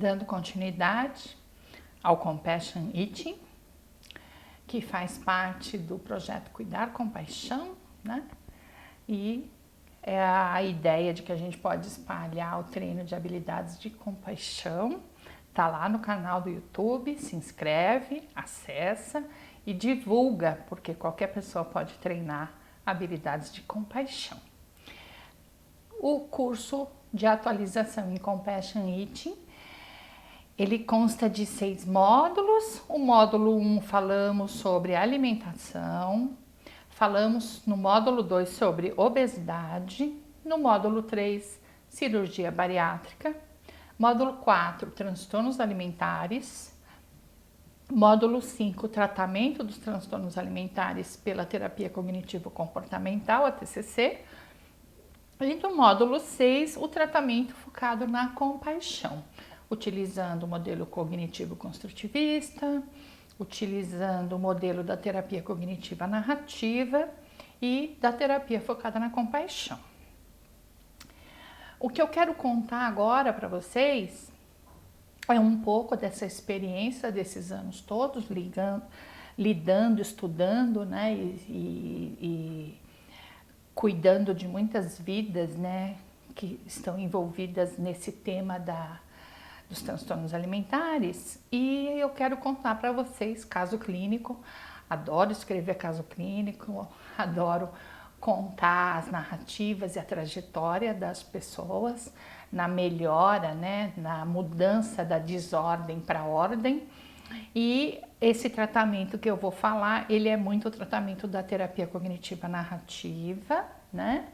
dando continuidade ao Compassion Eating, que faz parte do projeto Cuidar com Paixão, né? E é a ideia de que a gente pode espalhar o treino de habilidades de compaixão. Tá lá no canal do YouTube, se inscreve, acessa e divulga, porque qualquer pessoa pode treinar habilidades de compaixão. O curso de atualização em Compassion Eating, ele consta de 6 módulos. O módulo 1 falamos sobre alimentação, falamos no módulo 2 sobre obesidade, no módulo 3 cirurgia bariátrica, módulo 4 transtornos alimentares, módulo 5 tratamento dos transtornos alimentares pela terapia cognitivo-comportamental, a TCC, e no módulo 6 o tratamento focado na compaixão, utilizando o modelo cognitivo-construtivista, utilizando o modelo da terapia cognitiva narrativa e da terapia focada na compaixão. O que eu quero contar agora para vocês é um pouco dessa experiência desses anos todos, lidando, estudando, né, e cuidando de muitas vidas, né, que estão envolvidas nesse tema dos transtornos alimentares, e eu quero contar para vocês caso clínico. Adoro escrever caso clínico, adoro contar as narrativas e a trajetória das pessoas na melhora, né, na mudança da desordem para a ordem. E esse tratamento que eu vou falar, ele é muito o tratamento da terapia cognitiva narrativa, né?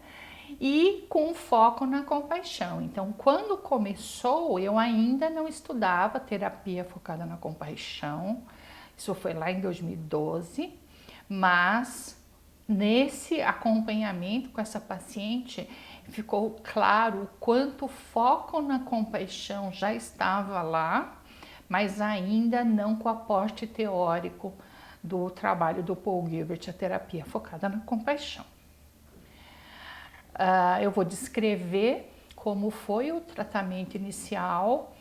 E com foco na compaixão. Então, quando começou, eu ainda não estudava terapia focada na compaixão. Isso foi lá em 2012, mas nesse acompanhamento com essa paciente ficou claro o quanto o foco na compaixão já estava lá, mas ainda não com o aporte teórico do trabalho do Paul Gilbert, a terapia focada na compaixão. Eu vou descrever como foi o tratamento inicial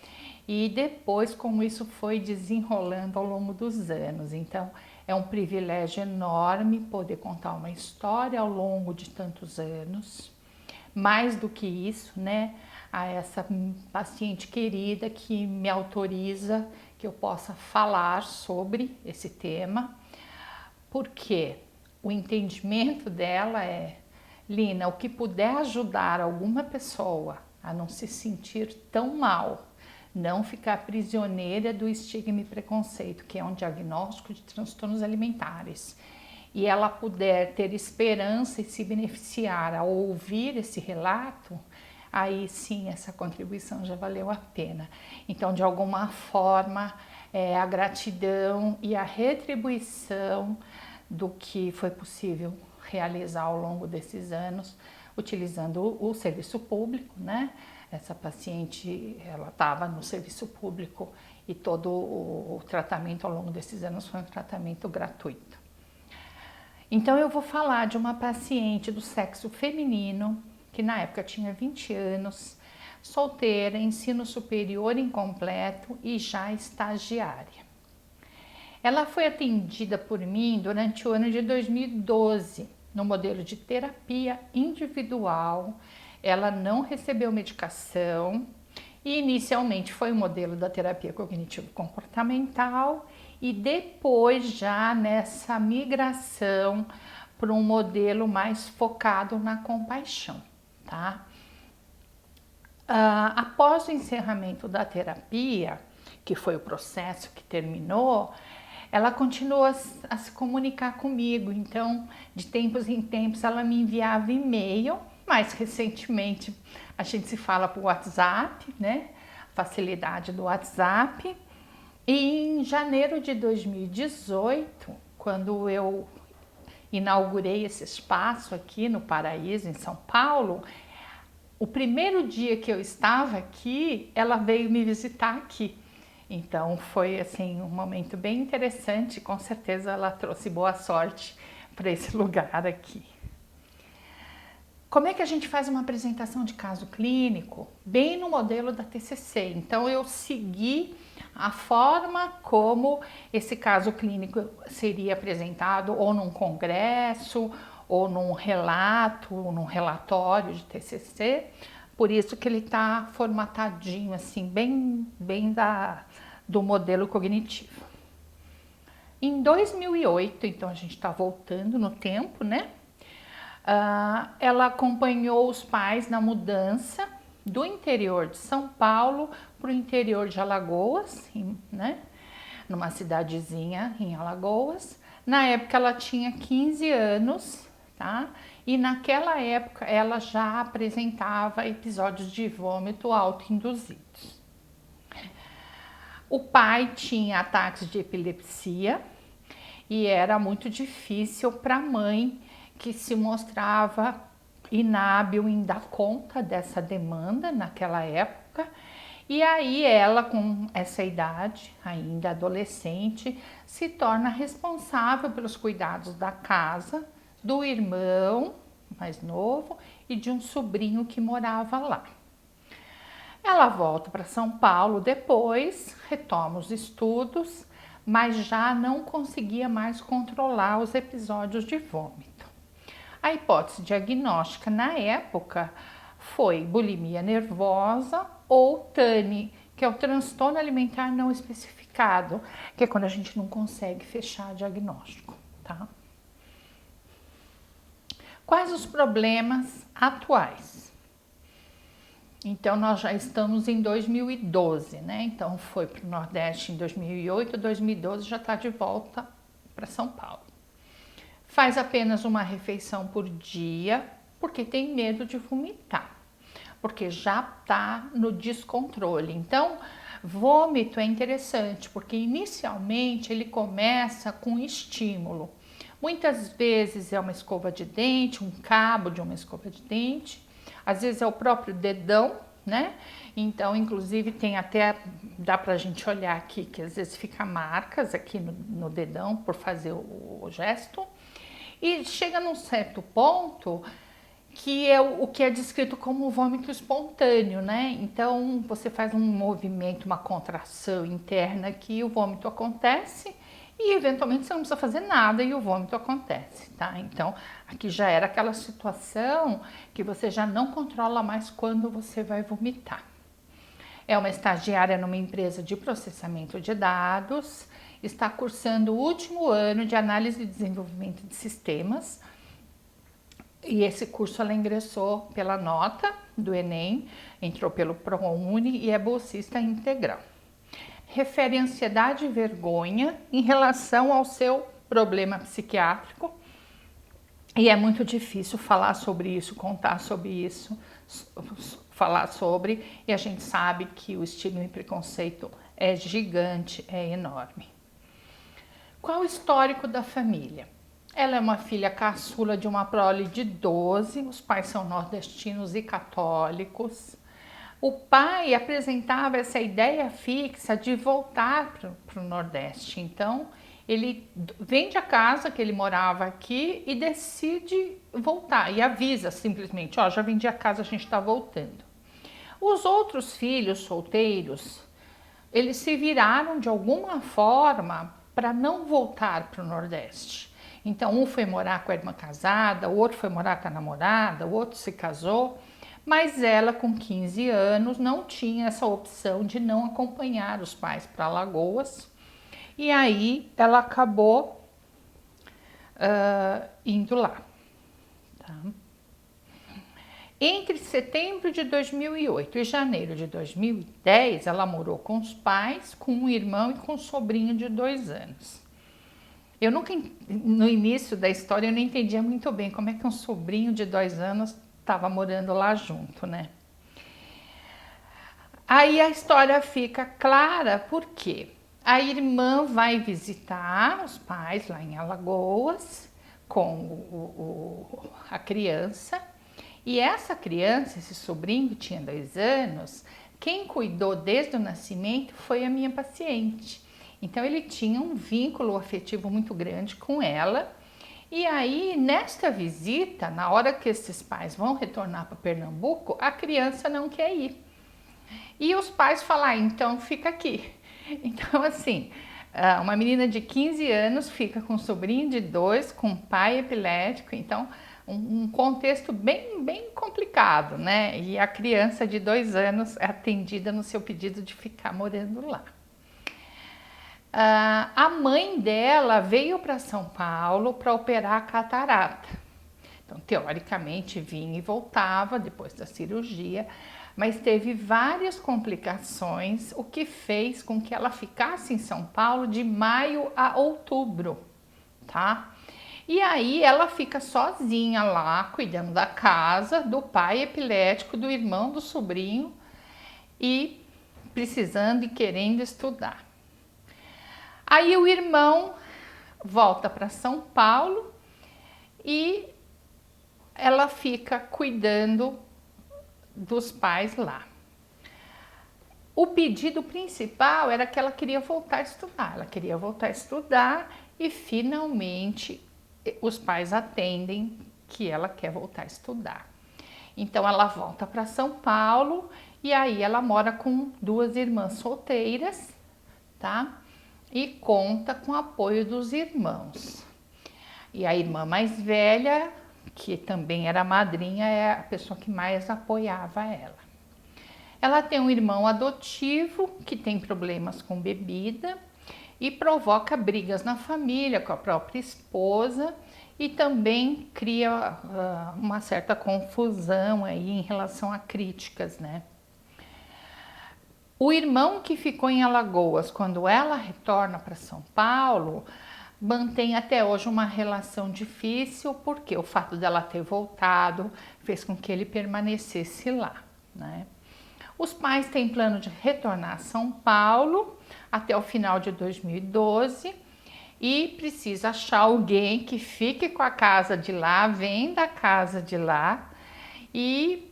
e depois como isso foi desenrolando ao longo dos anos. Então, é um privilégio enorme poder contar uma história ao longo de tantos anos. Mais do que isso, né, a essa paciente querida que me autoriza que eu possa falar sobre esse tema, porque o entendimento dela é: Lina, o que puder ajudar alguma pessoa a não se sentir tão mal, não ficar prisioneira do estigma e preconceito, que é um diagnóstico de transtornos alimentares, e ela puder ter esperança e se beneficiar ao ouvir esse relato, aí sim essa contribuição já valeu a pena. Então, de alguma forma, a gratidão e a retribuição do que foi possível realizar ao longo desses anos, utilizando o serviço público, né? Essa paciente, ela estava no serviço público e todo o tratamento ao longo desses anos foi um tratamento gratuito. Então, eu vou falar de uma paciente do sexo feminino, que na época tinha 20 anos, solteira, ensino superior incompleto e já estagiária. Ela foi atendida por mim durante o ano de 2012, no modelo de terapia individual. Ela não recebeu medicação e inicialmente foi o modelo da terapia cognitivo-comportamental e depois já nessa migração para um modelo mais focado na compaixão, tá? Após o encerramento da terapia, que foi o processo que terminou, ela continuou a se comunicar comigo. Então, de tempos em tempos, ela me enviava e-mail. Mais recentemente, a gente se fala por WhatsApp, né? Facilidade do WhatsApp. E em janeiro de 2018, quando eu inaugurei esse espaço aqui no Paraíso, em São Paulo, o primeiro dia que eu estava aqui, ela veio me visitar aqui. Então foi assim um momento bem interessante, com certeza ela trouxe boa sorte para esse lugar aqui. Como é que a gente faz uma apresentação de caso clínico? Bem no modelo da TCC. Então, eu segui a forma como esse caso clínico seria apresentado ou num congresso, ou num relato, ou num relatório de TCC. Por isso que ele está formatadinho, assim, bem do modelo cognitivo. Em 2008, então a gente está voltando no tempo, né? Ela acompanhou os pais na mudança do interior de São Paulo para o interior de Alagoas, né? Numa cidadezinha em Alagoas. Na época ela tinha 15 anos, tá? E naquela época ela já apresentava episódios de vômito autoinduzidos. O pai tinha ataques de epilepsia e era muito difícil para a mãe, que se mostrava inábil em dar conta dessa demanda naquela época. E aí ela, com essa idade, ainda adolescente, se torna responsável pelos cuidados da casa, do irmão mais novo e de um sobrinho que morava lá. Ela volta para São Paulo depois, retoma os estudos, mas já não conseguia mais controlar os episódios de vômito. A hipótese diagnóstica na época foi bulimia nervosa ou TANI, que é o transtorno alimentar não especificado, que é quando a gente não consegue fechar diagnóstico, tá? Quais os problemas atuais? Então, nós já estamos em 2012, né? Então, foi para o Nordeste em 2008, 2012 já está de volta para São Paulo. Faz apenas uma refeição por dia, porque tem medo de vomitar, porque já está no descontrole. Então, vômito é interessante, porque inicialmente ele começa com estímulo. Muitas vezes é uma escova de dente, um cabo de uma escova de dente, às vezes é o próprio dedão, né? Então, inclusive, tem até, dá pra gente olhar aqui, que às vezes fica marcas aqui no dedão por fazer o gesto. E chega num certo ponto que é o que é descrito como vômito espontâneo, né? Então, você faz um movimento, uma contração interna que o vômito acontece e eventualmente você não precisa fazer nada e o vômito acontece, tá? Então, aqui já era aquela situação que você já não controla mais quando você vai vomitar. É uma estagiária numa empresa de processamento de dados, está cursando o último ano de análise e desenvolvimento de sistemas, e esse curso ela ingressou pela nota do Enem, entrou pelo ProUni e é bolsista integral. Refere ansiedade e vergonha em relação ao seu problema psiquiátrico, e é muito difícil falar sobre isso, contar sobre isso, falar sobre, e a gente sabe que o estigma e preconceito é gigante, é enorme. Qual o histórico da família? Ela é uma filha caçula de uma prole de 12, os pais são nordestinos e católicos. O pai apresentava essa ideia fixa de voltar para o Nordeste, então ele vende a casa que ele morava aqui e decide voltar e avisa simplesmente, ó, já vendi a casa, a gente está voltando. Os outros filhos solteiros, eles se viraram de alguma forma para não voltar para o Nordeste. Então, um foi morar com a irmã casada, o outro foi morar com a namorada, o outro se casou, mas ela, com 15 anos, não tinha essa opção de não acompanhar os pais para Alagoas, e aí ela acabou indo lá. Tá? Entre setembro de 2008 e janeiro de 2010, ela morou com os pais, com um irmão e com um sobrinho de 2 anos. Eu nunca, no início da história, eu não entendia muito bem como é que um sobrinho de 2 anos estava morando lá junto, né? Aí a história fica clara porque a irmã vai visitar os pais lá em Alagoas com a criança, e essa criança, esse sobrinho que tinha 2 anos, quem cuidou desde o nascimento foi a minha paciente. Então ele tinha um vínculo afetivo muito grande com ela E aí, nesta visita, na hora que esses pais vão retornar para Pernambuco, a criança não quer ir. E os pais falam, então fica aqui. Então, assim, uma menina de 15 anos fica com um sobrinho de 2, com um pai epilético, então um contexto bem complicado, né? E a criança de 2 anos é atendida no seu pedido de ficar morando lá. A mãe dela veio para São Paulo para operar a catarata. Então, teoricamente, vinha e voltava depois da cirurgia, mas teve várias complicações, o que fez com que ela ficasse em São Paulo de maio a outubro, tá? E aí ela fica sozinha lá, cuidando da casa, do pai epilético, do irmão, do sobrinho e precisando e querendo estudar. Aí o irmão volta para São Paulo e ela fica cuidando dos pais lá. O pedido principal era que ela queria voltar a estudar. Ela queria voltar a estudar e finalmente os pais atendem que ela quer voltar a estudar. Então ela volta para São Paulo e aí ela mora com 2 irmãs solteiras, tá? E conta com o apoio dos irmãos. E a irmã mais velha, que também era madrinha, é a pessoa que mais apoiava ela. Ela tem um irmão adotivo que tem problemas com bebida e provoca brigas na família com a própria esposa e também cria uma certa confusão aí em relação a críticas, né? O irmão que ficou em Alagoas, quando ela retorna para São Paulo, mantém até hoje uma relação difícil, porque o fato dela ter voltado fez com que ele permanecesse lá, né? Os pais têm plano de retornar a São Paulo até o final de 2012 e precisa achar alguém que fique com a casa de lá, venda a casa de lá. E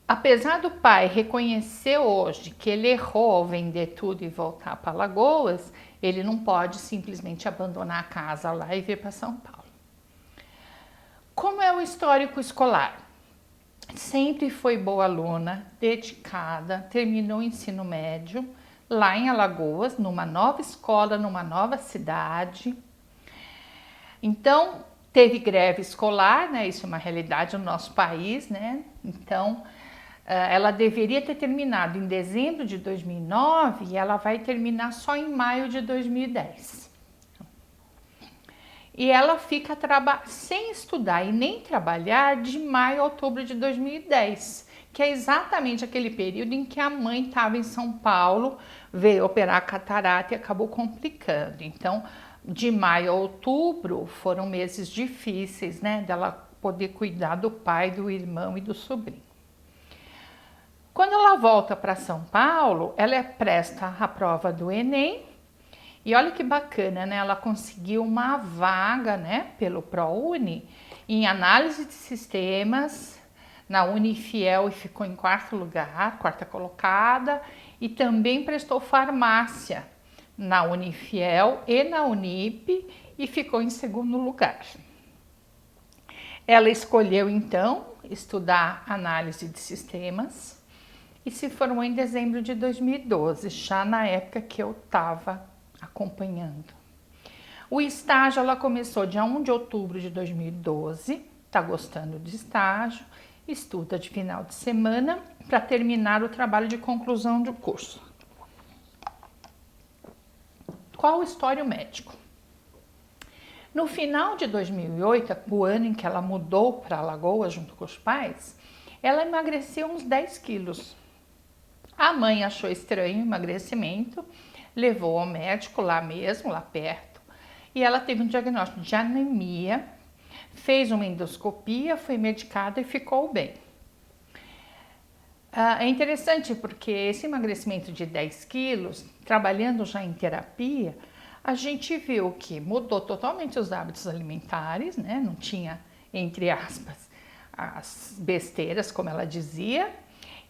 apesar do pai reconhecer hoje que ele errou ao vender tudo e voltar para Alagoas, ele não pode simplesmente abandonar a casa lá e vir para São Paulo. Como é o histórico escolar? Sempre foi boa aluna, dedicada, terminou o ensino médio lá em Alagoas, numa nova escola, numa nova cidade. Então, teve greve escolar, né? Isso é uma realidade no nosso país, né? Então, ela deveria ter terminado em dezembro de 2009 e ela vai terminar só em maio de 2010. E ela fica sem estudar e nem trabalhar de maio a outubro de 2010, que é exatamente aquele período em que a mãe estava em São Paulo, veio operar a catarata e acabou complicando. Então, de maio a outubro foram meses difíceis, né, dela poder cuidar do pai, do irmão e do sobrinho. Quando ela volta para São Paulo, ela presta a prova do Enem. E olha que bacana, né? Ela conseguiu uma vaga, né, pelo ProUni em análise de sistemas na Unifiel e ficou em 4º lugar, 4ª colocada, e também prestou farmácia na Unifiel e na Unip e ficou em 2º lugar. Ela escolheu então estudar análise de sistemas e se formou em dezembro de 2012, já na época que eu estava acompanhando. O estágio ela começou dia 1 de outubro de 2012, tá gostando de estágio, estuda de final de semana para terminar o trabalho de conclusão do curso. Qual o histórico médico? No final de 2008, o ano em que ela mudou para Alagoas junto com os pais, ela emagreceu uns 10 quilos. A mãe achou estranho o emagrecimento, levou ao médico lá mesmo, lá perto, e ela teve um diagnóstico de anemia, fez uma endoscopia, foi medicada e ficou bem. É interessante porque esse emagrecimento de 10 quilos, trabalhando já em terapia, a gente viu que mudou totalmente os hábitos alimentares, né? Não tinha, entre aspas, as besteiras, como ela dizia,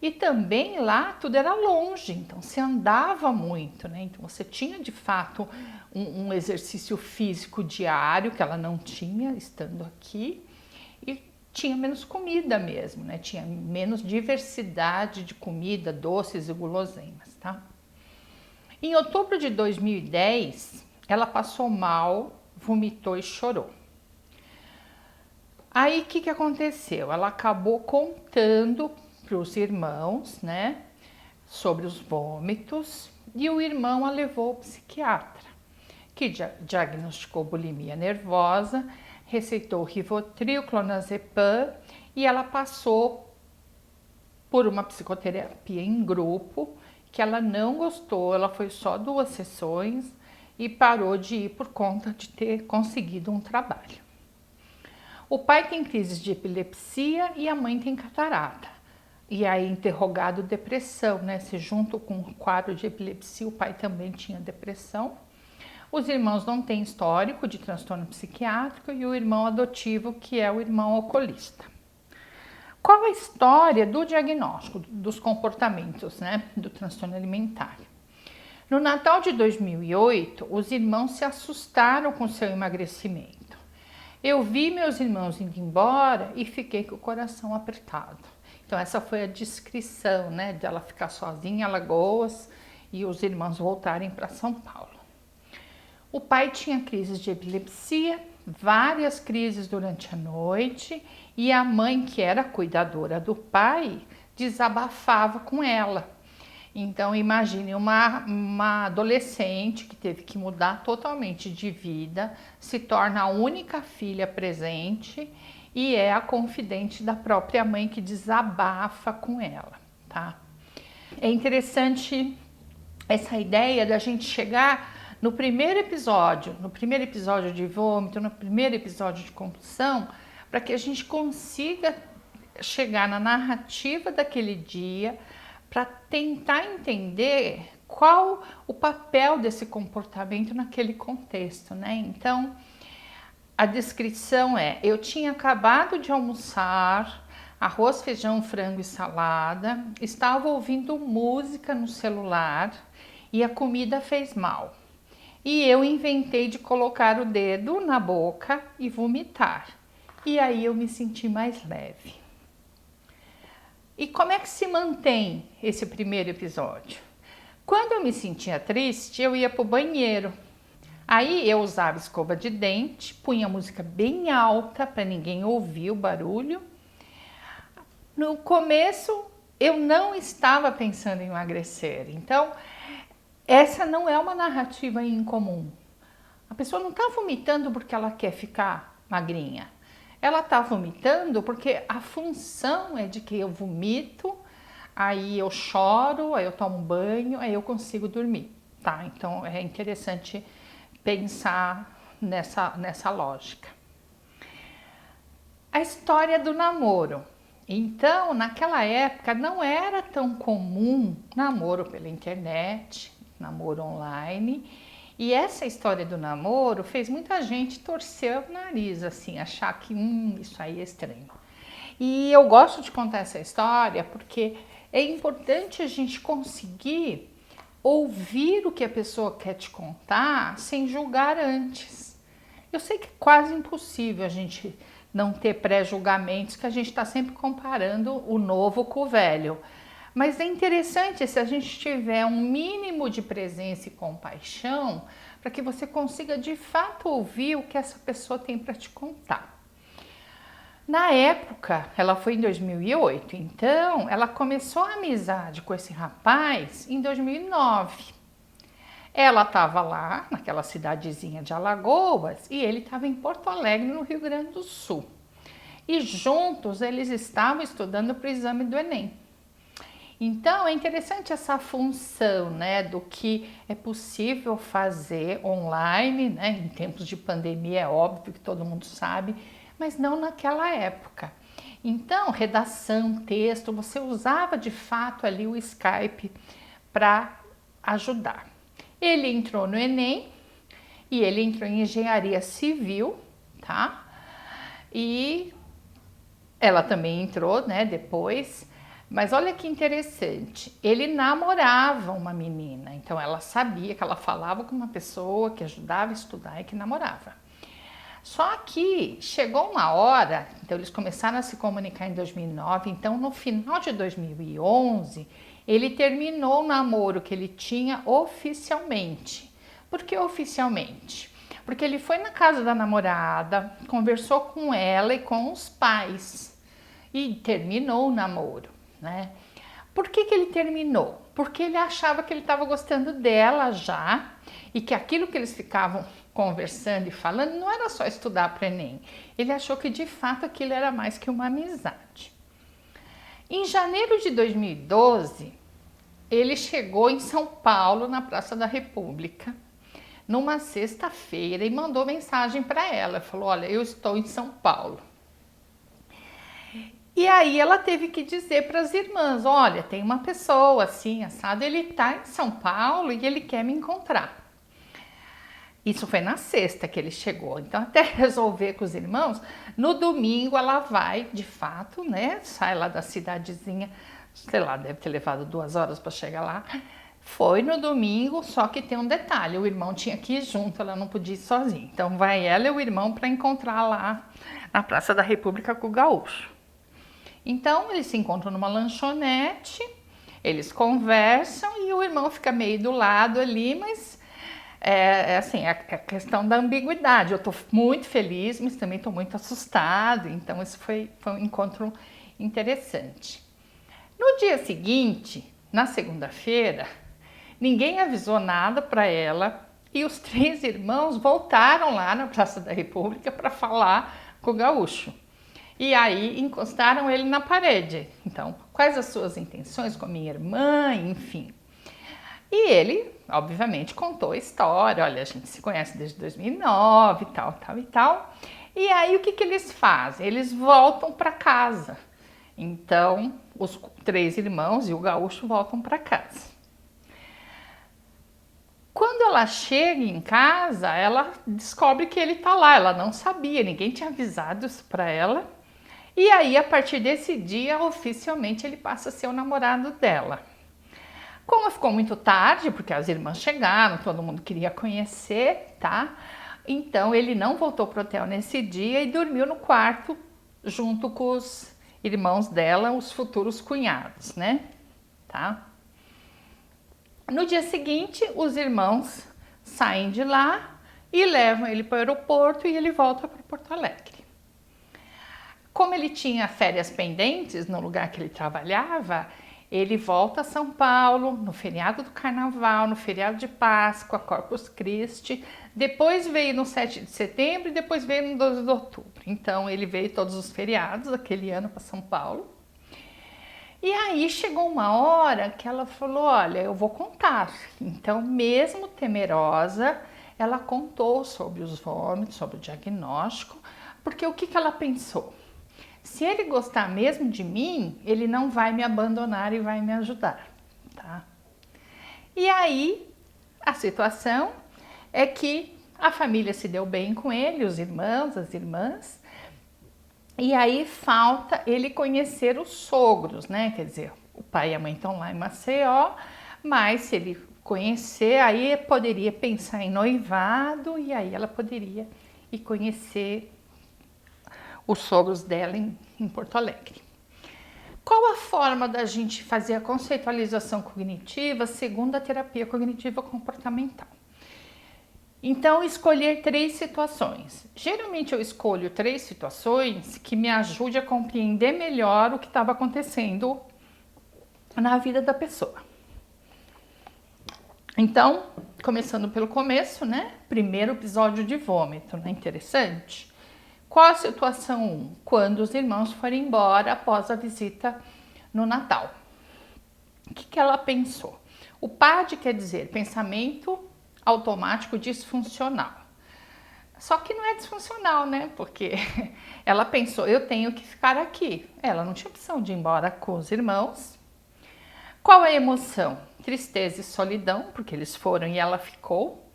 E também lá tudo era longe, então você andava muito, né? Então você tinha de fato um exercício físico diário que ela não tinha estando aqui, e tinha menos comida mesmo, né? Tinha menos diversidade de comida, doces e guloseimas, tá? Em outubro de 2010, ela passou mal, vomitou e chorou. Aí o que aconteceu? Ela acabou contando para os irmãos, né, sobre os vômitos, e o irmão a levou ao psiquiatra, que diagnosticou bulimia nervosa, receitou Rivotril, clonazepam, e ela passou por uma psicoterapia em grupo, que ela não gostou, ela foi só 2 sessões e parou de ir por conta de ter conseguido um trabalho. O pai tem crises de epilepsia e a mãe tem catarata. E aí interrogado depressão, né? Se junto com o quadro de epilepsia, o pai também tinha depressão. Os irmãos não têm histórico de transtorno psiquiátrico e o irmão adotivo, que é o irmão alcoolista. Qual a história do diagnóstico dos comportamentos, né, do transtorno alimentar? No Natal de 2008, os irmãos se assustaram com seu emagrecimento. Eu vi meus irmãos indo embora e fiquei com o coração apertado. Então essa foi a descrição, né, dela ficar sozinha em Alagoas e os irmãos voltarem para São Paulo. O pai tinha crises de epilepsia, várias crises durante a noite, e a mãe, que era cuidadora do pai, desabafava com ela. Então imagine uma adolescente que teve que mudar totalmente de vida, se torna a única filha presente e é a confidente da própria mãe que desabafa com ela, tá? É interessante essa ideia da gente chegar no primeiro episódio de vômito, no primeiro episódio de compulsão, para que a gente consiga chegar na narrativa daquele dia, para tentar entender qual o papel desse comportamento naquele contexto, né? Então, a descrição é: eu tinha acabado de almoçar, arroz, feijão, frango e salada, estava ouvindo música no celular e a comida fez mal. E eu inventei de colocar o dedo na boca e vomitar. E aí eu me senti mais leve. E como é que se mantém esse primeiro episódio? Quando eu me sentia triste, eu ia para o banheiro. Aí eu usava escova de dente, punha a música bem alta para ninguém ouvir o barulho. No começo, eu não estava pensando em emagrecer. Então, essa não é uma narrativa incomum. A pessoa não está vomitando porque ela quer ficar magrinha. Ela está vomitando porque a função é de que eu vomito, aí eu choro, aí eu tomo banho, aí eu consigo dormir, tá? Então é interessante pensar nessa lógica. A história do namoro. Então, naquela época não era tão comum namoro pela internet, namoro online. E essa história do namoro fez muita gente torcer o nariz, assim, achar que isso aí é estranho. E eu gosto de contar essa história porque é importante a gente conseguir ouvir o que a pessoa quer te contar sem julgar antes. Eu sei que é quase impossível a gente não ter pré-julgamentos, que a gente está sempre comparando o novo com o velho. Mas é interessante se a gente tiver um mínimo de presença e compaixão para que você consiga de fato ouvir o que essa pessoa tem para te contar. Na época, ela foi em 2008, então ela começou a amizade com esse rapaz em 2009. Ela estava lá, naquela cidadezinha de Alagoas, e ele estava em Porto Alegre, no Rio Grande do Sul. E juntos eles estavam estudando para o exame do Enem. Então é interessante essa função, né, do que é possível fazer online, né, em tempos de pandemia, é óbvio que todo mundo sabe, mas não naquela época. Então, redação, texto, você usava de fato ali o Skype para ajudar. Ele entrou no Enem e ele entrou em engenharia civil, tá? E ela também entrou, né, depois. Mas olha que interessante, ele namorava uma menina, então ela sabia que ela falava com uma pessoa que ajudava a estudar e que namorava. Só que chegou uma hora, então eles começaram a se comunicar em 2009, então no final de 2011, ele terminou o namoro que ele tinha oficialmente. Por que oficialmente? Porque ele foi na casa da namorada, conversou com ela e com os pais e terminou o namoro, né? Por que ele terminou? Porque ele achava que ele estava gostando dela já e que aquilo que eles ficavam conversando e falando não era só estudar para o Enem. Ele achou que de fato aquilo era mais que uma amizade. Em janeiro de 2012, ele chegou em São Paulo, na Praça da República, numa sexta-feira e mandou mensagem para ela. Falou: olha, eu estou em São Paulo. E aí ela teve que dizer para as irmãs: olha, tem uma pessoa assim, assado, ele está em São Paulo e ele quer me encontrar. Isso foi na sexta que ele chegou. Então, até resolver com os irmãos, no domingo ela vai, de fato, né? Sai lá da cidadezinha, sei lá, deve ter levado 2 horas para chegar lá. Foi no domingo, só que tem um detalhe: o irmão tinha que ir junto, ela não podia ir sozinha. Então, vai ela e o irmão para encontrar lá na Praça da República com o Gaúcho. Então, eles se encontram numa lanchonete, eles conversam e o irmão fica meio do lado ali, mas assim, a questão da ambiguidade. Eu estou muito feliz, mas também estou muito assustado. Então, isso foi um encontro interessante. No dia seguinte, na segunda-feira, ninguém avisou nada para ela e os 3 irmãos voltaram lá na Praça da República para falar com o Gaúcho. E aí encostaram ele na parede. Então, quais as suas intenções com a minha irmã, enfim. E ele, obviamente, contou a história. Olha, a gente se conhece desde 2009, tal, tal e tal. E aí o que eles fazem? Eles voltam para casa. Então, os 3 irmãos e o Gaúcho voltam para casa. Quando ela chega em casa, ela descobre que ele tá lá. Ela não sabia, ninguém tinha avisado isso para ela. E aí, a partir desse dia, oficialmente, ele passa a ser o namorado dela. Como ficou muito tarde, porque as irmãs chegaram, todo mundo queria conhecer, tá? Então, ele não voltou pro hotel nesse dia e dormiu no quarto junto com os irmãos dela, os futuros cunhados, né? Tá? No dia seguinte, os irmãos saem de lá e levam ele para o aeroporto e ele volta para Porto Alegre. Como ele tinha férias pendentes no lugar que ele trabalhava, ele volta a São Paulo no feriado do Carnaval, no feriado de Páscoa, Corpus Christi, depois veio no 7 de setembro e depois veio no 12 de outubro. Então ele veio todos os feriados daquele ano para São Paulo. E aí chegou uma hora que ela falou: olha, eu vou contar. Então, mesmo temerosa, ela contou sobre os vômitos, sobre o diagnóstico, porque o que ela pensou? Se ele gostar mesmo de mim, ele não vai me abandonar e vai me ajudar, tá? E aí, a situação é que a família se deu bem com ele, os irmãos, as irmãs, e aí falta ele conhecer os sogros, né? Quer dizer, o pai e a mãe estão lá em Maceió, mas se ele conhecer, aí poderia pensar em noivado e aí ela poderia ir conhecer os sogros dela em Porto Alegre. Qual a forma da gente fazer a conceitualização cognitiva segundo a terapia cognitiva comportamental? Então, escolher 3 situações. Geralmente eu escolho 3 situações que me ajudem a compreender melhor o que estava acontecendo na vida da pessoa. Então, começando pelo começo, né? Primeiro episódio de vômito, né? Interessante. Qual a situação 1? Quando os irmãos foram embora após a visita no Natal. O que ela pensou? O PAD quer dizer pensamento automático disfuncional. Só que não é disfuncional, né? Porque ela pensou: eu tenho que ficar aqui. Ela não tinha opção de ir embora com os irmãos. Qual é a emoção? Tristeza e solidão, porque eles foram e ela ficou.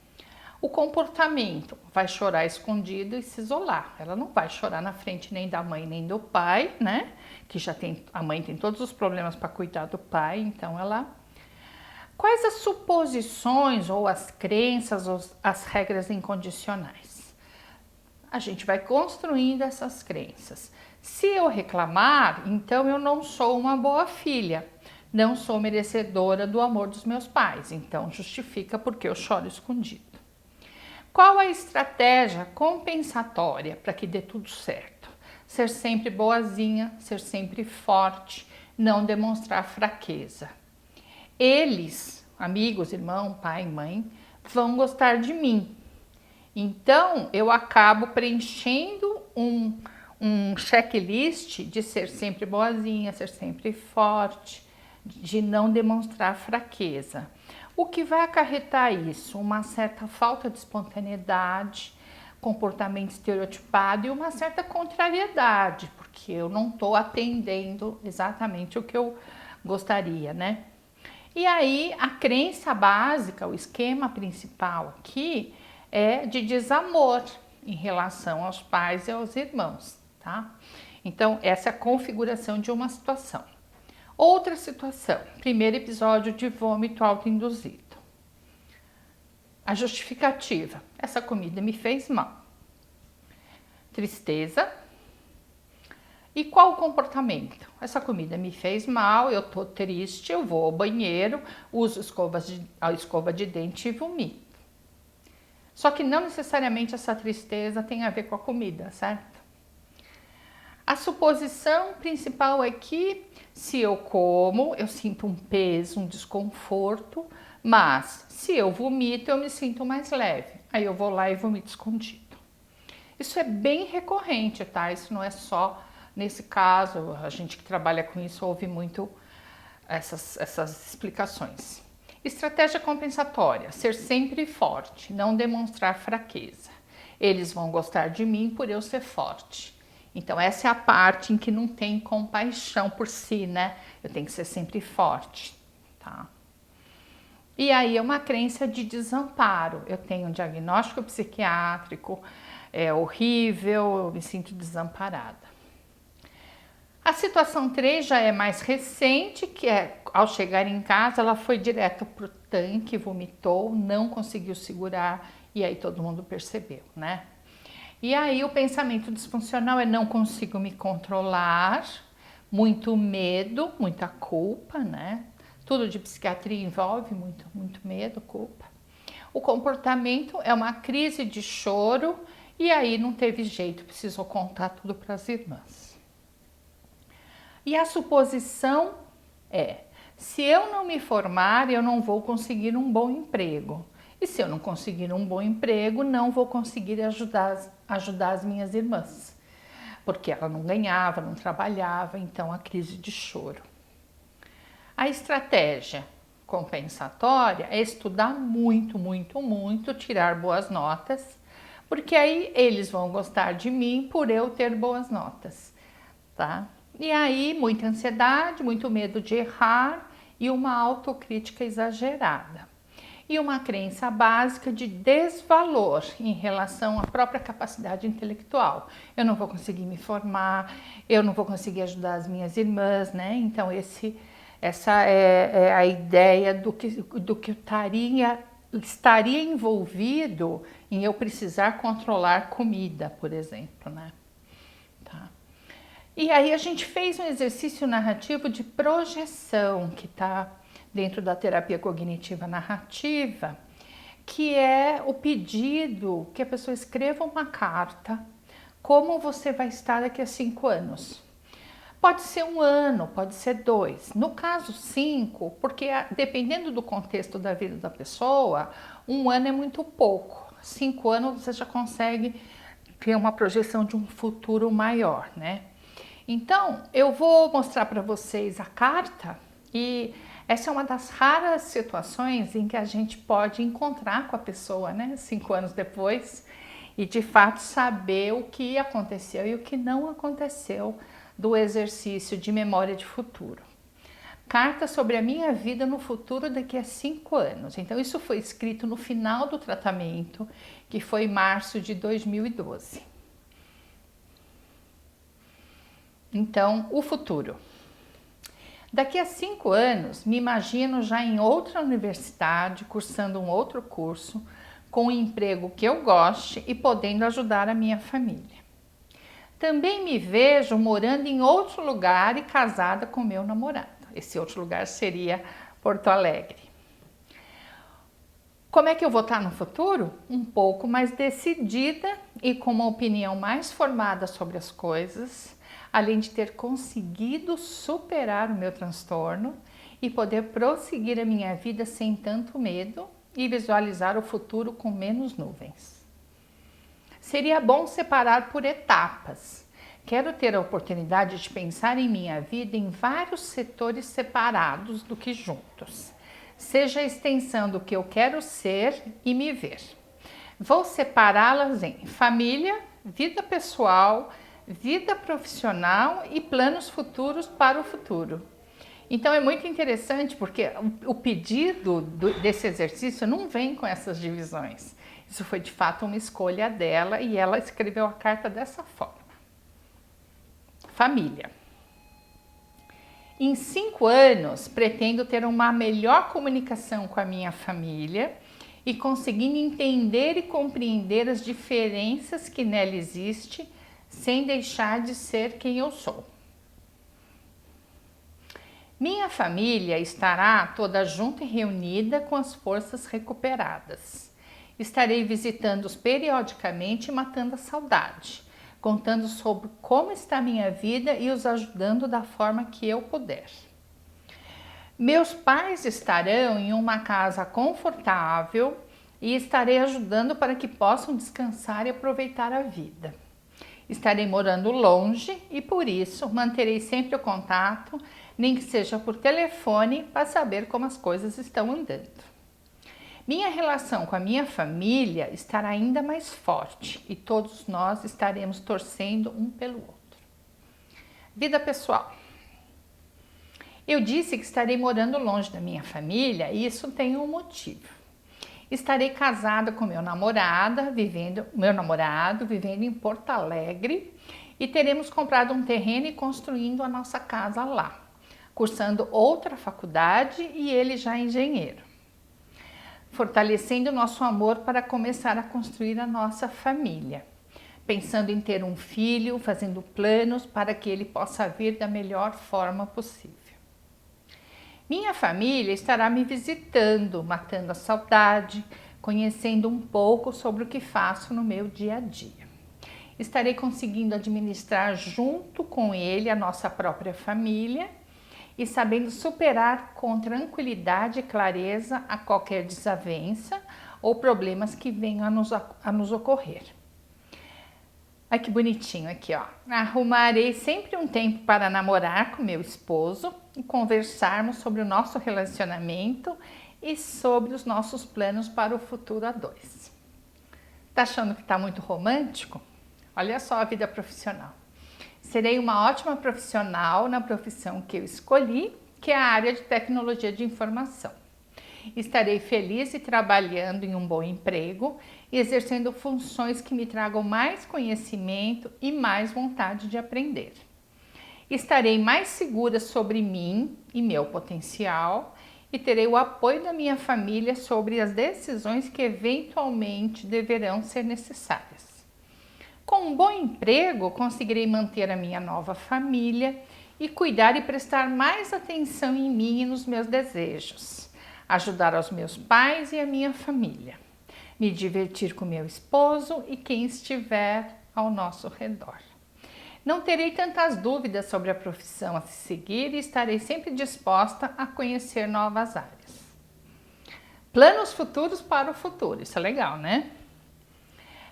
O comportamento vai chorar escondido e se isolar. Ela não vai chorar na frente nem da mãe nem do pai, né? Que já tem, a mãe tem todos os problemas para cuidar do pai, então ela. Quais as suposições ou as crenças ou as regras incondicionais? A gente vai construindo essas crenças. Se eu reclamar, então eu não sou uma boa filha, não sou merecedora do amor dos meus pais, então justifica porque eu choro escondido. Qual a estratégia compensatória para que dê tudo certo? Ser sempre boazinha, ser sempre forte, não demonstrar fraqueza. Eles, amigos, irmão, pai, mãe, vão gostar de mim. Então, eu acabo preenchendo um checklist de ser sempre boazinha, ser sempre forte, de não demonstrar fraqueza. O que vai acarretar isso? Uma certa falta de espontaneidade, comportamento estereotipado e uma certa contrariedade, porque eu não estou atendendo exatamente o que eu gostaria, né? E aí a crença básica, o esquema principal aqui é de desamor em relação aos pais e aos irmãos, tá? Então essa é a configuração de uma situação. Outra situação, primeiro episódio de vômito autoinduzido. A justificativa, essa comida me fez mal. Tristeza. E qual o comportamento? Essa comida me fez mal, eu tô triste, eu vou ao banheiro, uso a escova de dente e vomito. Só que não necessariamente essa tristeza tem a ver com a comida, certo? A suposição principal é que se eu como, eu sinto um peso, um desconforto, mas se eu vomito, eu me sinto mais leve. Aí eu vou lá e vomito escondido. Isso é bem recorrente, tá? Isso não é só nesse caso, a gente que trabalha com isso ouve muito essas explicações. Estratégia compensatória, ser sempre forte, não demonstrar fraqueza. Eles vão gostar de mim por eu ser forte. Então essa é a parte em que não tem compaixão por si, né? Eu tenho que ser sempre forte, tá? E aí é uma crença de desamparo. Eu tenho um diagnóstico psiquiátrico, é horrível, eu me sinto desamparada. A situação 3 já é mais recente, que é ao chegar em casa ela foi direto pro tanque, vomitou, não conseguiu segurar e aí todo mundo percebeu, né? E aí o pensamento disfuncional é não consigo me controlar, muito medo, muita culpa, né? Tudo de psiquiatria envolve muito medo, culpa. O comportamento é uma crise de choro e aí não teve jeito, precisou contar tudo para as irmãs. E a suposição é, se eu não me formar, eu não vou conseguir um bom emprego. E se eu não conseguir um bom emprego, não vou conseguir ajudar as minhas irmãs. Porque ela não ganhava, não trabalhava, então a crise de choro. A estratégia compensatória é estudar muito, tirar boas notas, porque aí eles vão gostar de mim por eu ter boas notas, tá? E aí muita ansiedade, muito medo de errar e uma autocrítica exagerada. E uma crença básica de desvalor em relação à própria capacidade intelectual. Eu não vou conseguir me formar, eu não vou conseguir ajudar as minhas irmãs, né? Então essa é a ideia do que estaria envolvido em eu precisar controlar comida, por exemplo, né? Tá. E aí a gente fez um exercício narrativo de projeção que está dentro da terapia cognitiva narrativa, que é o pedido que a pessoa escreva uma carta, como você vai estar daqui a 5 anos. Pode ser 1 ano, pode ser 2. No caso 5, porque dependendo do contexto da vida da pessoa, 1 ano é muito pouco. 5 anos você já consegue ter uma projeção de um futuro maior, né? Então, eu vou mostrar para vocês a carta e essa é uma das raras situações em que a gente pode encontrar com a pessoa, né, 5 anos depois, e de fato saber o que aconteceu e o que não aconteceu do exercício de memória de futuro. carta sobre a minha vida no futuro daqui a 5 anos. Então isso foi escrito no final do tratamento, que foi em março de 2012. Então, o futuro. Daqui a 5 anos, me imagino já em outra universidade, cursando um outro curso, com um emprego que eu goste e podendo ajudar a minha família. Também me vejo morando em outro lugar e casada com meu namorado. Esse outro lugar seria Porto Alegre. Como é que eu vou estar no futuro? Um pouco mais decidida e com uma opinião mais formada sobre as coisas, além de ter conseguido superar o meu transtorno e poder prosseguir a minha vida sem tanto medo e visualizar o futuro com menos nuvens. Seria bom separar por etapas. Quero ter a oportunidade de pensar em minha vida em vários setores separados do que juntos. Seja a extensão do que eu quero ser e me ver. Vou separá-las em família, vida pessoal, vida profissional e planos futuros para o futuro. Então é muito interessante porque o pedido desse exercício não vem com essas divisões. Isso foi de fato uma escolha dela e ela escreveu a carta dessa forma. Família. Em 5 anos, pretendo ter uma melhor comunicação com a minha família e conseguindo entender e compreender as diferenças que nela existem sem deixar de ser quem eu sou. Minha família estará toda junta e reunida com as forças recuperadas. Estarei visitando-os periodicamente e matando a saudade, contando sobre como está a minha vida e os ajudando da forma que eu puder. Meus pais estarão em uma casa confortável e estarei ajudando para que possam descansar e aproveitar a vida. Estarei morando longe e por isso manterei sempre o contato, nem que seja por telefone, para saber como as coisas estão andando. Minha relação com a minha família estará ainda mais forte e todos nós estaremos torcendo um pelo outro. Vida pessoal. Eu disse que estarei morando longe da minha família e isso tem um motivo. Estarei casada com meu namorado, vivendo em Porto Alegre e teremos comprado um terreno e construindo a nossa casa lá, cursando outra faculdade e ele já é engenheiro. Fortalecendo nosso amor para começar a construir a nossa família, pensando em ter um filho, fazendo planos para que ele possa vir da melhor forma possível. Minha família estará me visitando, matando a saudade, conhecendo um pouco sobre o que faço no meu dia a dia. Estarei conseguindo administrar junto com ele a nossa própria família e sabendo superar com tranquilidade e clareza a qualquer desavença ou problemas que venham a nos ocorrer. Olha que bonitinho aqui, ó. Arrumarei sempre um tempo para namorar com meu esposo e conversarmos sobre o nosso relacionamento e sobre os nossos planos para o futuro a dois. Tá achando que tá muito romântico? Olha só a vida profissional. Serei uma ótima profissional na profissão que eu escolhi, que é a área de tecnologia de informação. Estarei feliz e trabalhando em um bom emprego e exercendo funções que me tragam mais conhecimento e mais vontade de aprender. Estarei mais segura sobre mim e meu potencial e terei o apoio da minha família sobre as decisões que eventualmente deverão ser necessárias. Com um bom emprego, conseguirei manter a minha nova família e cuidar e prestar mais atenção em mim e nos meus desejos, ajudar aos meus pais e a minha família, me divertir com meu esposo e quem estiver ao nosso redor. Não terei tantas dúvidas sobre a profissão a se seguir e estarei sempre disposta a conhecer novas áreas. Planos futuros para o futuro, isso é legal, né?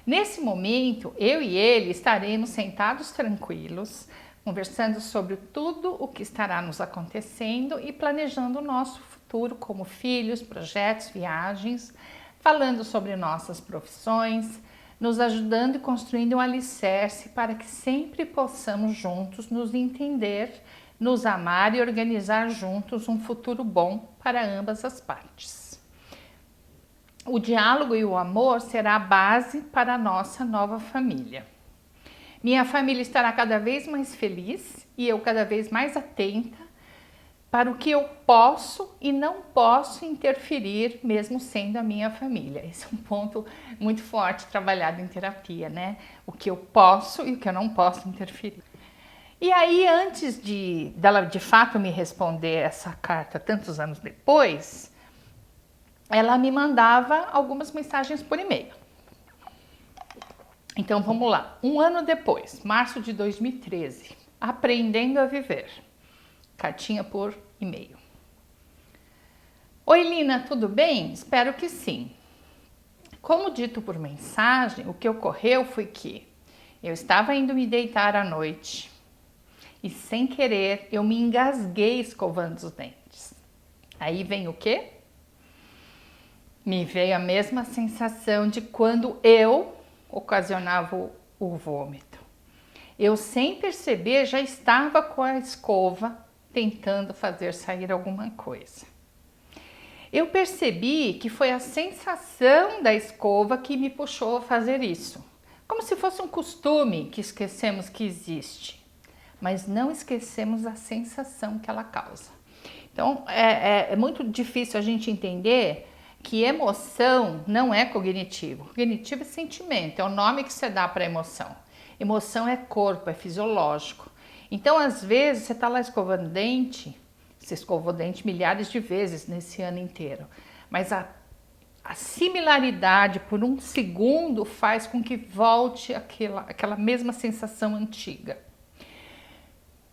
Nesse momento, eu e ele estaremos sentados tranquilos, conversando sobre tudo o que estará nos acontecendo e planejando o nosso futuro como filhos, projetos, viagens, falando sobre nossas profissões, nos ajudando e construindo um alicerce para que sempre possamos juntos nos entender, nos amar e organizar juntos um futuro bom para ambas as partes. O diálogo e o amor será a base para a nossa nova família. Minha família estará cada vez mais feliz e eu cada vez mais atenta para o que eu posso e não posso interferir, mesmo sendo a minha família. Esse é um ponto muito forte trabalhado em terapia, né? O que eu posso e o que eu não posso interferir. E aí, antes dela de fato me responder essa carta tantos anos depois, ela me mandava algumas mensagens por e-mail. Então vamos lá. Um ano depois, março de 2013, aprendendo a viver. Cartinha por e-mail. Oi Lina, tudo bem? Espero que sim. Como dito por mensagem, o que ocorreu foi que eu estava indo me deitar à noite e sem querer eu me engasguei escovando os dentes. Aí vem o quê? Me veio a mesma sensação de quando eu ocasionava o vômito. Eu sem perceber já estava com a escova tentando fazer sair alguma coisa. Eu percebi que foi a sensação da escova que me puxou a fazer isso. Como se fosse um costume que esquecemos que existe, mas não esquecemos a sensação que ela causa. Então, é muito difícil a gente entender que emoção não é cognitivo. Cognitivo é sentimento, é o nome que você dá para a emoção. Emoção é corpo, é fisiológico. Então, às vezes, você está lá escovando dente, você escovou dente milhares de vezes nesse ano inteiro, mas a similaridade por um segundo faz com que volte aquela mesma sensação antiga.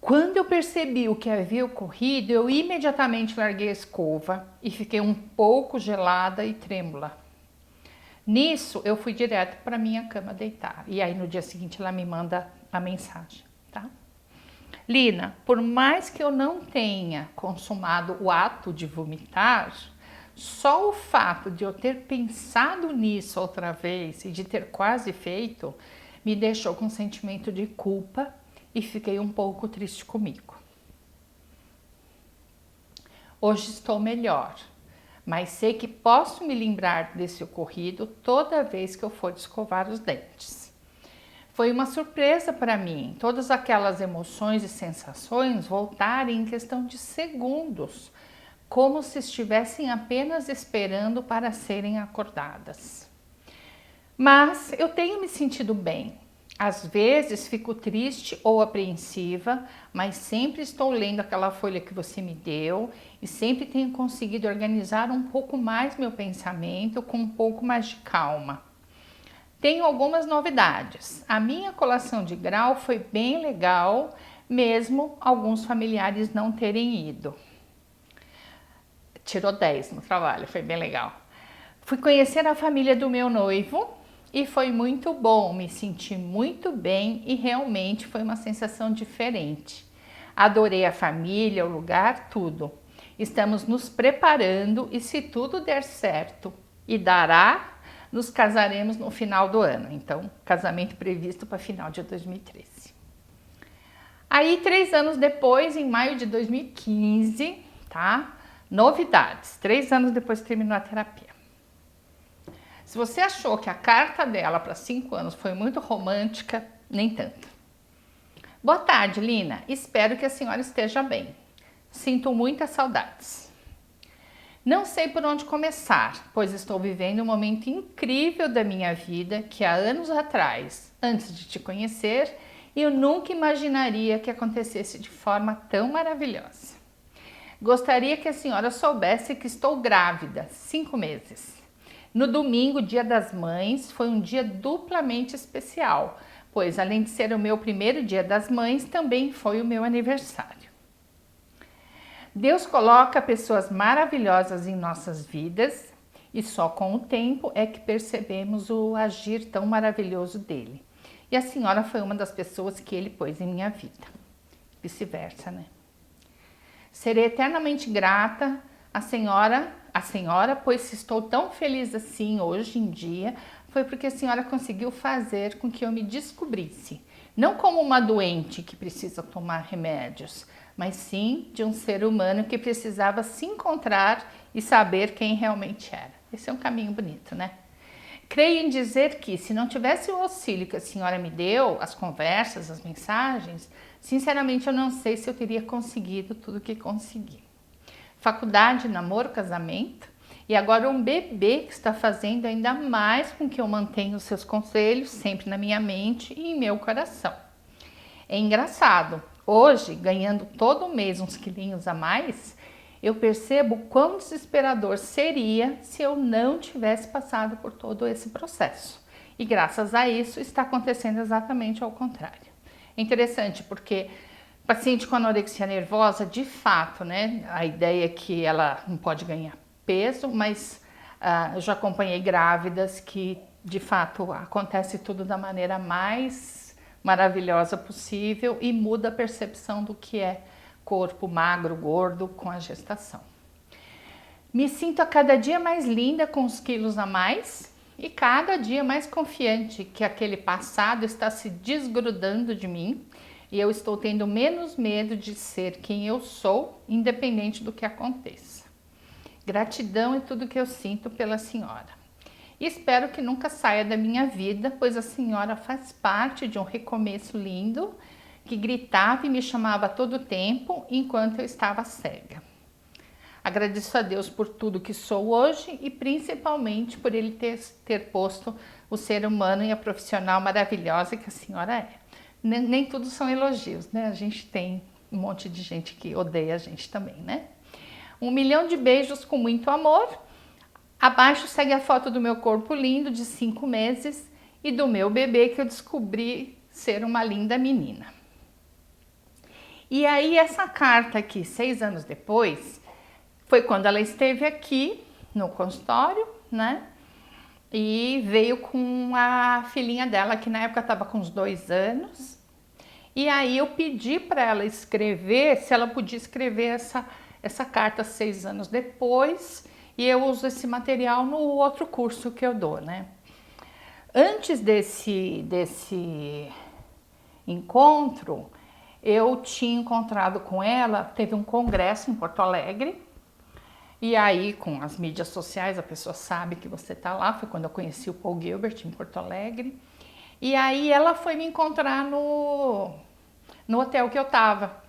Quando eu percebi o que havia ocorrido, eu imediatamente larguei a escova e fiquei um pouco gelada e trêmula. Nisso, eu fui direto para minha cama deitar. E aí, no dia seguinte, ela me manda a mensagem, tá? Lina, por mais que eu não tenha consumado o ato de vomitar, só o fato de eu ter pensado nisso outra vez e de ter quase feito, me deixou com um sentimento de culpa e fiquei um pouco triste comigo. Hoje estou melhor, mas sei que posso me lembrar desse ocorrido toda vez que eu for escovar os dentes. Foi uma surpresa para mim, todas aquelas emoções e sensações voltarem em questão de segundos, como se estivessem apenas esperando para serem acordadas. Mas eu tenho me sentido bem. Às vezes fico triste ou apreensiva, mas sempre estou lendo aquela folha que você me deu e sempre tenho conseguido organizar um pouco mais meu pensamento com um pouco mais de calma. Tenho algumas novidades. A minha colação de grau foi bem legal, mesmo alguns familiares não terem ido. Tirou 10 no trabalho, foi bem legal. Fui conhecer a família do meu noivo e foi muito bom, me senti muito bem e realmente foi uma sensação diferente. Adorei a família, o lugar, tudo. Estamos nos preparando e se tudo der certo e dará, nos casaremos no final do ano. Então, casamento previsto para final de 2013. Aí, 3 anos depois, em maio de 2015, tá? Novidades. 3 anos depois que terminou a terapia. Se você achou que a carta dela para 5 anos foi muito romântica, nem tanto. Boa tarde, Lina. Espero que a senhora esteja bem. Sinto muitas saudades. Não sei por onde começar, pois estou vivendo um momento incrível da minha vida que há anos atrás, antes de te conhecer, eu nunca imaginaria que acontecesse de forma tão maravilhosa. Gostaria que a senhora soubesse que estou grávida, 5 meses. No domingo, Dia das Mães, foi um dia duplamente especial, pois além de ser o meu primeiro Dia das Mães, também foi o meu aniversário. Deus coloca pessoas maravilhosas em nossas vidas e só com o tempo é que percebemos o agir tão maravilhoso dele. E a senhora foi uma das pessoas que ele pôs em minha vida. Vice-versa, né? Serei eternamente grata à senhora, pois se estou tão feliz assim hoje em dia, foi porque a senhora conseguiu fazer com que eu me descobrisse. Não como uma doente que precisa tomar remédios, mas sim de um ser humano que precisava se encontrar e saber quem realmente era. Esse é um caminho bonito, né? Creio em dizer que, se não tivesse o auxílio que a senhora me deu, as conversas, as mensagens, sinceramente eu não sei se eu teria conseguido tudo o que consegui. Faculdade, namoro, casamento e agora um bebê que está fazendo ainda mais com que eu mantenha os seus conselhos sempre na minha mente e em meu coração. É engraçado, hoje, ganhando todo mês uns quilinhos a mais, eu percebo quão desesperador seria se eu não tivesse passado por todo esse processo. E graças a isso está acontecendo exatamente ao contrário. É interessante porque paciente com anorexia nervosa, de fato, né? A ideia é que ela não pode ganhar peso, mas eu já acompanhei grávidas que de fato acontece tudo da maneira mais maravilhosa possível e muda a percepção do que é corpo magro, gordo com a gestação. Me sinto a cada dia mais linda com os quilos a mais e cada dia mais confiante que aquele passado está se desgrudando de mim e eu estou tendo menos medo de ser quem eu sou, independente do que aconteça. Gratidão é tudo que eu sinto pela senhora. E espero que nunca saia da minha vida, pois a senhora faz parte de um recomeço lindo que gritava e me chamava a todo tempo enquanto eu estava cega. Agradeço a Deus por tudo que sou hoje e principalmente por Ele ter posto o ser humano e a profissional maravilhosa que a senhora é. Nem tudo são elogios, né? A gente tem um monte de gente que odeia a gente também, né? 1 milhão de beijos com muito amor. Abaixo segue a foto do meu corpo lindo de 5 meses e do meu bebê que eu descobri ser uma linda menina. E aí essa carta aqui, 6 anos depois, foi quando ela esteve aqui no consultório, né? E veio com a filhinha dela, que na época estava com uns 2 anos. E aí eu pedi para ela escrever, se ela podia escrever essa carta 6 anos depois, e eu uso esse material no outro curso que eu dou, né? Antes desse encontro, eu tinha encontrado com ela, teve um congresso em Porto Alegre, e aí com as mídias sociais a pessoa sabe que você tá lá, foi quando eu conheci o Paul Gilbert em Porto Alegre, e aí ela foi me encontrar no hotel que eu tava.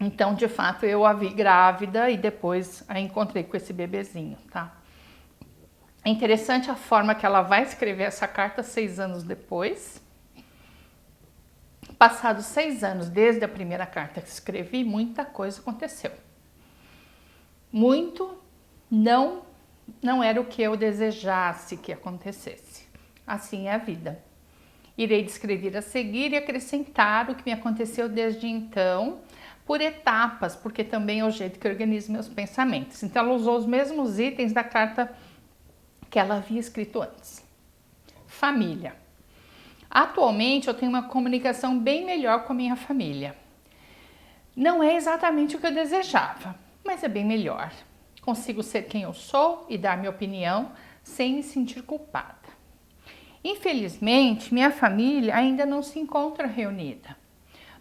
Então, de fato, eu a vi grávida e depois a encontrei com esse bebezinho, tá? É interessante a forma que ela vai escrever essa carta 6 anos depois. Passados 6 anos desde a primeira carta que escrevi, muita coisa aconteceu. Muito não era o que eu desejasse que acontecesse. Assim é a vida. Irei descrever a seguir e acrescentar o que me aconteceu desde então, por etapas, porque também é o jeito que eu organizo meus pensamentos. Então ela usou os mesmos itens da carta que ela havia escrito antes. Família. Atualmente eu tenho uma comunicação bem melhor com a minha família. Não é exatamente o que eu desejava, mas é bem melhor. Consigo ser quem eu sou e dar minha opinião sem me sentir culpada. Infelizmente, minha família ainda não se encontra reunida.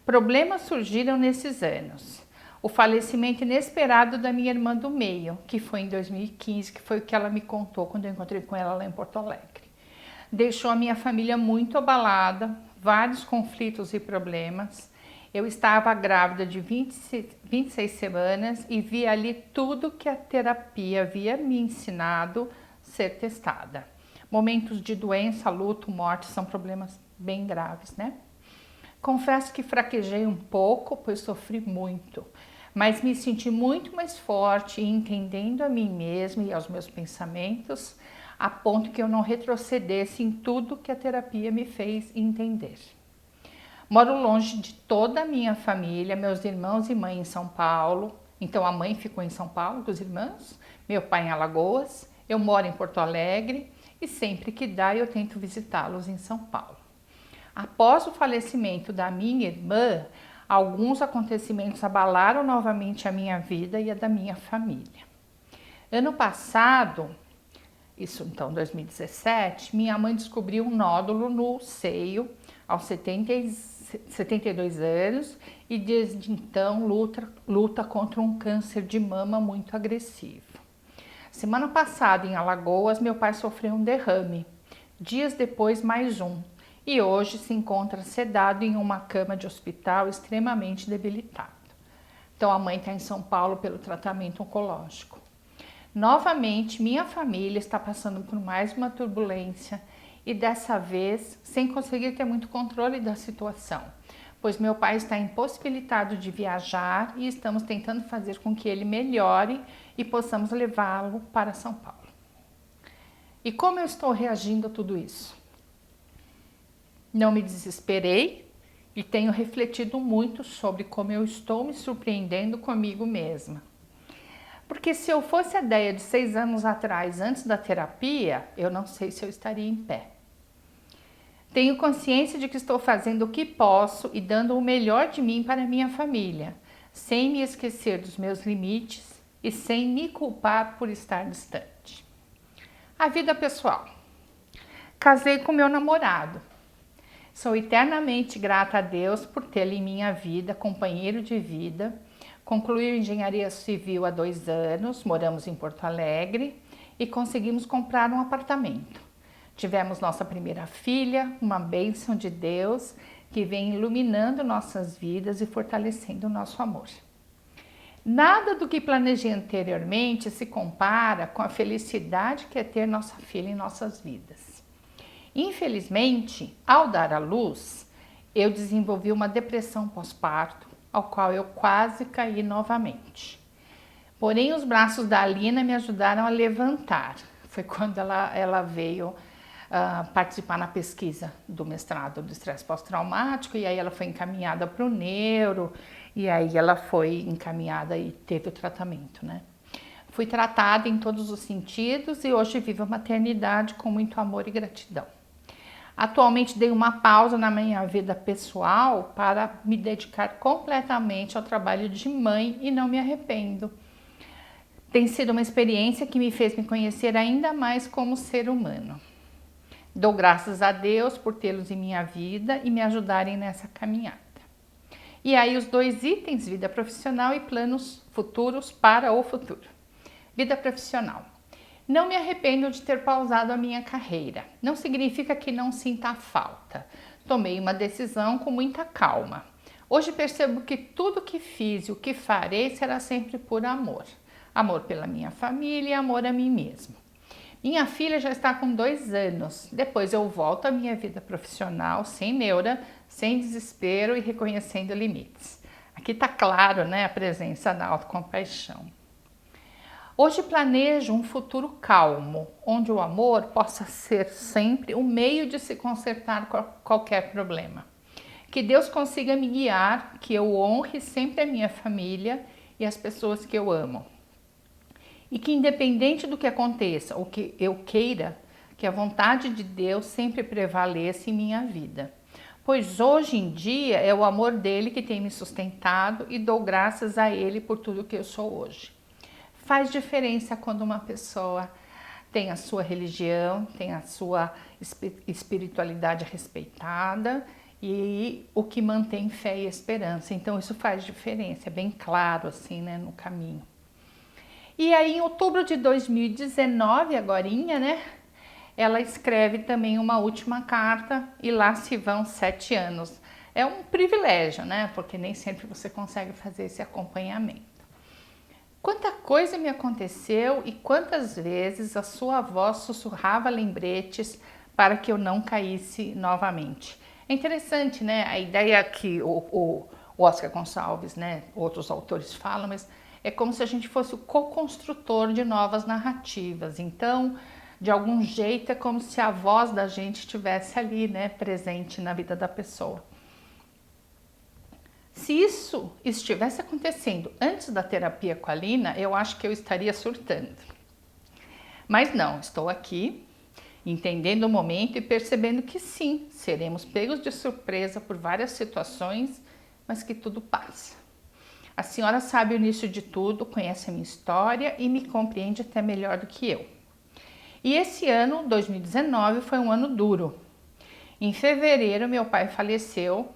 Problemas surgiram nesses anos. O falecimento inesperado da minha irmã do meio, que foi em 2015, que foi o que ela me contou quando eu encontrei com ela lá em Porto Alegre. Deixou a minha família muito abalada, vários conflitos e problemas. Eu estava grávida de 26 semanas e vi ali tudo que a terapia havia me ensinado ser testada. Momentos de doença, luto, morte são problemas bem graves, né? Confesso que fraquejei um pouco, pois sofri muito, mas me senti muito mais forte e entendendo a mim mesma e aos meus pensamentos, a ponto que eu não retrocedesse em tudo que a terapia me fez entender. Moro longe de toda a minha família, meus irmãos e mãe em São Paulo, então a mãe ficou em São Paulo com os irmãos, meu pai em Alagoas, eu moro em Porto Alegre e sempre que dá eu tento visitá-los em São Paulo. Após o falecimento da minha irmã, alguns acontecimentos abalaram novamente a minha vida e a da minha família. Ano passado, isso então 2017, minha mãe descobriu um nódulo no seio, aos 72 anos e desde então luta contra um câncer de mama muito agressivo. Semana passada, em Alagoas, meu pai sofreu um derrame. Dias depois, mais um. E hoje se encontra sedado em uma cama de hospital extremamente debilitado. Então a mãe está em São Paulo pelo tratamento oncológico. Novamente, minha família está passando por mais uma turbulência e dessa vez sem conseguir ter muito controle da situação, pois meu pai está impossibilitado de viajar e estamos tentando fazer com que ele melhore e possamos levá-lo para São Paulo. E como eu estou reagindo a tudo isso? Não me desesperei e tenho refletido muito sobre como eu estou me surpreendendo comigo mesma. Porque se eu fosse a Déia de 6 anos atrás, antes da terapia, eu não sei se eu estaria em pé. Tenho consciência de que estou fazendo o que posso e dando o melhor de mim para minha família, sem me esquecer dos meus limites e sem me culpar por estar distante. A vida pessoal. Casei com meu namorado. Sou eternamente grata a Deus por tê-lo em minha vida, companheiro de vida. Concluiu engenharia civil há 2 anos, moramos em Porto Alegre e conseguimos comprar um apartamento. Tivemos nossa primeira filha, uma bênção de Deus que vem iluminando nossas vidas e fortalecendo o nosso amor. Nada do que planejei anteriormente se compara com a felicidade que é ter nossa filha em nossas vidas. Infelizmente, ao dar à luz, eu desenvolvi uma depressão pós-parto, ao qual eu quase caí novamente. Porém, os braços da Alina me ajudaram a levantar. Foi quando ela veio participar na pesquisa do mestrado do estresse pós-traumático, e aí ela foi encaminhada para o neuro, e aí ela foi encaminhada e teve o tratamento, né? Fui tratada em todos os sentidos e hoje vivo a maternidade com muito amor e gratidão. Atualmente dei uma pausa na minha vida pessoal para me dedicar completamente ao trabalho de mãe e não me arrependo. Tem sido uma experiência que me fez me conhecer ainda mais como ser humano. Dou graças a Deus por tê-los em minha vida e me ajudarem nessa caminhada. E aí os 2 itens, vida profissional e planos futuros para o futuro. Vida profissional. Não me arrependo de ter pausado a minha carreira. Não significa que não sinta falta. Tomei uma decisão com muita calma. Hoje percebo que tudo que fiz e o que farei será sempre por amor. Amor pela minha família e amor a mim mesmo. Minha filha já está com 2 anos. Depois eu volto à minha vida profissional sem neura, sem desespero e reconhecendo limites. Aqui está claro, né, a presença da autocompaixão. Hoje planejo um futuro calmo, onde o amor possa ser sempre o meio de se consertar qualquer problema. Que Deus consiga me guiar, que eu honre sempre a minha família e as pessoas que eu amo. E que independente do que aconteça, ou que eu queira, que a vontade de Deus sempre prevaleça em minha vida. Pois hoje em dia é o amor dele que tem me sustentado e dou graças a ele por tudo que eu sou hoje. Faz diferença quando uma pessoa tem a sua religião, tem a sua espiritualidade respeitada e o que mantém fé e esperança. Então isso faz diferença, é bem claro assim, né, no caminho. E aí em outubro de 2019, agorinha, né, ela escreve também uma última carta e lá se vão 7 anos. É um privilégio, né, porque nem sempre você consegue fazer esse acompanhamento. Quanta coisa me aconteceu e quantas vezes a sua voz sussurrava lembretes para que eu não caísse novamente. É interessante, né, a ideia que o Oscar Gonçalves, né, outros autores falam, mas é como se a gente fosse o co-construtor de novas narrativas. Então, de algum jeito, é como se a voz da gente estivesse ali, né, presente na vida da pessoa. Se isso estivesse acontecendo antes da terapia com a Lina, eu acho que eu estaria surtando. Mas não, estou aqui, entendendo o momento e percebendo que sim, seremos pegos de surpresa por várias situações, mas que tudo passa. A senhora sabe o início de tudo, conhece a minha história e me compreende até melhor do que eu. E esse ano, 2019, foi um ano duro. Em fevereiro, meu pai faleceu,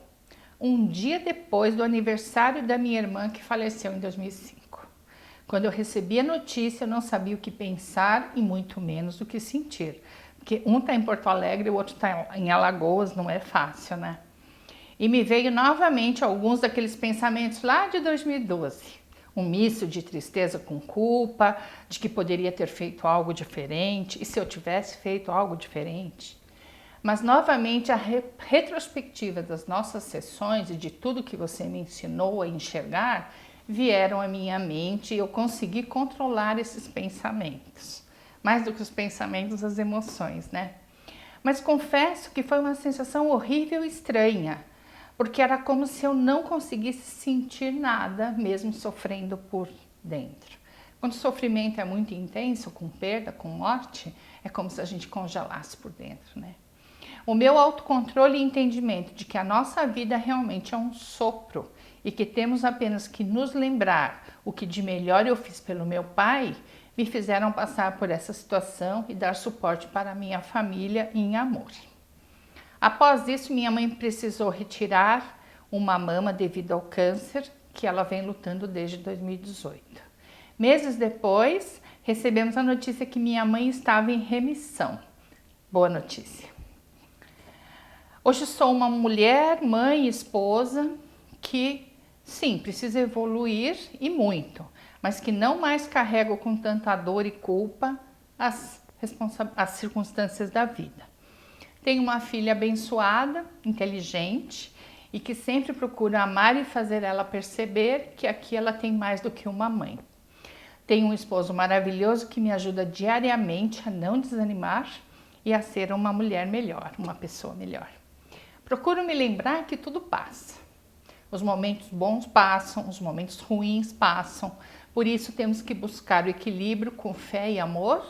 um dia depois do aniversário da minha irmã, que faleceu em 2005. Quando eu recebi a notícia, eu não sabia o que pensar e muito menos o que sentir. Porque um está em Porto Alegre e o outro está em Alagoas, não é fácil, né? E me veio novamente alguns daqueles pensamentos lá de 2012. Um misto de tristeza com culpa, de que poderia ter feito algo diferente, e se eu tivesse feito algo diferente? Mas novamente a retrospectiva das nossas sessões e de tudo que você me ensinou a enxergar vieram à minha mente e eu consegui controlar esses pensamentos. Mais do que os pensamentos, as emoções, né? Mas confesso que foi uma sensação horrível e estranha, porque era como se eu não conseguisse sentir nada, mesmo sofrendo por dentro. Quando o sofrimento é muito intenso, com perda, com morte, é como se a gente congelasse por dentro, né? O meu autocontrole e entendimento de que a nossa vida realmente é um sopro e que temos apenas que nos lembrar o que de melhor eu fiz pelo meu pai, me fizeram passar por essa situação e dar suporte para a minha família em amor. Após isso, minha mãe precisou retirar uma mama devido ao câncer que ela vem lutando desde 2018. Meses depois, recebemos a notícia que minha mãe estava em remissão. Boa notícia. Hoje sou uma mulher, mãe e esposa que, sim, precisa evoluir e muito, mas que não mais carrego com tanta dor e culpa as circunstâncias da vida. Tenho uma filha abençoada, inteligente e que sempre procuro amar e fazer ela perceber que aqui ela tem mais do que uma mãe. Tenho um esposo maravilhoso que me ajuda diariamente a não desanimar e a ser uma mulher melhor, uma pessoa melhor. Procuro me lembrar que tudo passa. Os momentos bons passam, os momentos ruins passam. Por isso temos que buscar o equilíbrio com fé e amor,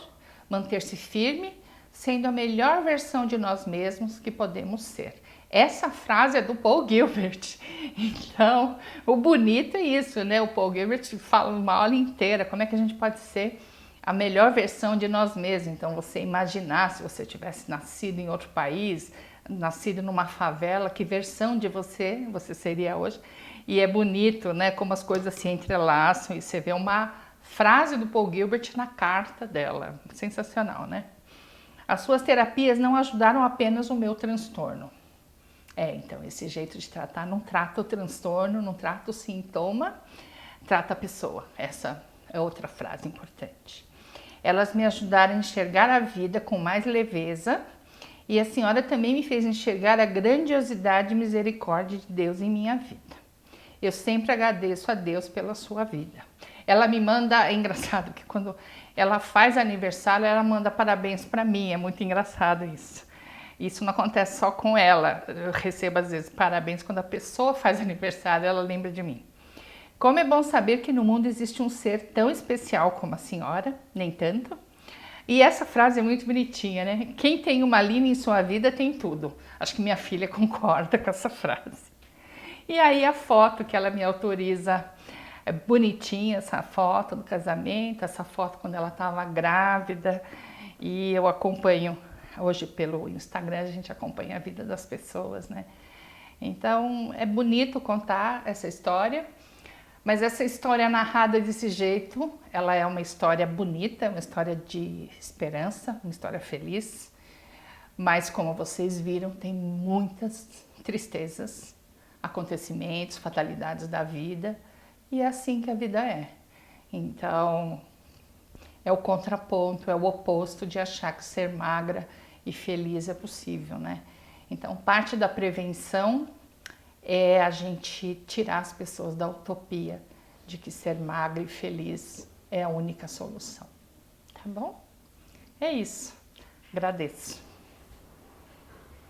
manter-se firme, sendo a melhor versão de nós mesmos que podemos ser. Essa frase é do Paul Gilbert. Então, o bonito é isso, né? O Paul Gilbert fala uma aula inteira como é que a gente pode ser a melhor versão de nós mesmos. Então, você imaginar se você tivesse nascido em outro país, nascido numa favela, que versão de você seria hoje. E é bonito, né, como as coisas se entrelaçam e você vê uma frase do Paul Gilbert na carta dela. Sensacional, né? As suas terapias não ajudaram apenas o meu transtorno. Então esse jeito de tratar não trata o transtorno, não trata o sintoma, trata a pessoa. Essa é outra frase importante. Elas me ajudaram a enxergar a vida com mais leveza. E a senhora também me fez enxergar a grandiosidade e misericórdia de Deus em minha vida. Eu sempre agradeço a Deus pela sua vida. Ela me manda, é engraçado que quando ela faz aniversário, ela manda parabéns para mim, é muito engraçado isso. Isso não acontece só com ela, eu recebo às vezes parabéns quando a pessoa faz aniversário, ela lembra de mim. Como é bom saber que no mundo existe um ser tão especial como a senhora, nem tanto. E essa frase é muito bonitinha, né? Quem tem uma Aline em sua vida tem tudo. Acho que minha filha concorda com essa frase. E aí a foto que ela me autoriza, é bonitinha essa foto do casamento, essa foto quando ela estava grávida. E eu acompanho, hoje pelo Instagram a gente acompanha a vida das pessoas, né? Então é bonito contar essa história. Mas essa história narrada desse jeito, ela é uma história bonita, uma história de esperança, uma história feliz. Mas como vocês viram, tem muitas tristezas, acontecimentos, fatalidades da vida. E é assim que a vida é. Então, é o contraponto, é o oposto de achar que ser magra e feliz é possível, né? Então, parte da prevenção é a gente tirar as pessoas da utopia de que ser magra e feliz é a única solução. Tá bom? É isso. Agradeço.